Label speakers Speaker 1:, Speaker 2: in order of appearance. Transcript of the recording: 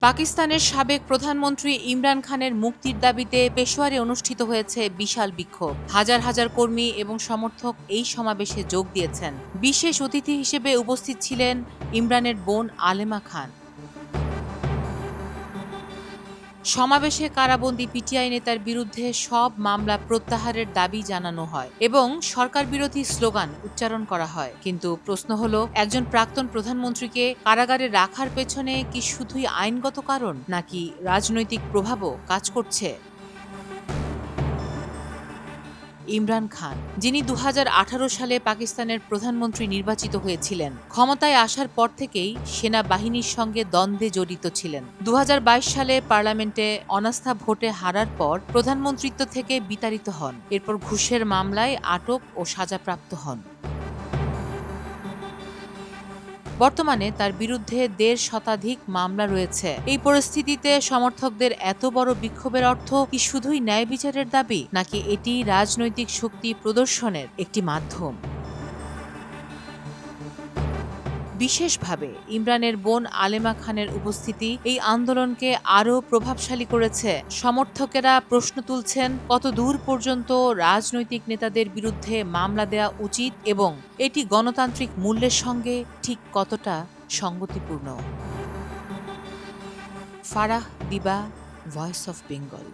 Speaker 1: পাকিস্তানের সাবেক প্রধানমন্ত্রী ইমরান খানের মুক্তির দাবিতে পেশোয়ারে অনুষ্ঠিত হয়েছে বিশাল বিক্ষোভ। হাজার হাজার কর্মী এবং সমর্থক এই সমাবেশে যোগ দিয়েছেন। বিশেষ অতিথি হিসেবে উপস্থিত ছিলেন ইমরানের বোন আলেমা খান। সমাবেশে কারাবন্দী পিটিআই নেতার বিরুদ্ধে সব মামলা প্রত্যাহারের দাবি জানানো হয় এবং সরকার বিরোধী স্লোগান উচ্চারণ করা হয়। কিন্তু প্রশ্ন হলো, একজন প্রাক্তন প্রধানমন্ত্রীকে কারাগারে রাখার পেছনে কি শুধুই আইনগত কারণ, নাকি রাজনৈতিক প্রভাবও কাজ করছে? ইমরান খান, যিনি ২০১৮ সালে পাকিস্তানের প্রধানমন্ত্রী নির্বাচিত হয়েছিলেন, ক্ষমতায় আসার পর থেকেই সেনাবাহিনীর সঙ্গে দ্বন্দ্বে জড়িত ছিলেন। ২০২২ সালে পার্লামেন্টে অনাস্থা ভোটে হারার পর প্রধানমন্ত্রিত্ব থেকে বিতাড়িত হন। এরপর ঘুষের মামলায় আটক ও সাজাপ্রাপ্ত হন। বর্তমানে তার বিরুদ্ধে ১.৫ শতাধিক মামলা রয়েছে। এই পরিস্থিতিতে সমর্থকদের এত বড় বিক্ষোভের অর্থ কি শুধুই ন্যায় বিচারের দাবি, নাকি এটি রাজনৈতিক শক্তি প্রদর্শনের একটি মাধ্যম? বিশেষভাবে ইমরানের বোন আলেমা খানের উপস্থিতি এই আন্দোলনকে আরও প্রভাবশালী করেছে। সমর্থকেরা প্রশ্ন তুলছেন, কত দূর পর্যন্ত রাজনৈতিক নেতাদের বিরুদ্ধে মামলা দেওয়া উচিত এবং এটি গণতান্ত্রিক মূল্যের সঙ্গে ঠিক কতটা সঙ্গতিপূর্ণ। ফারাহ দিবা, ভয়েস অফ বেঙ্গল।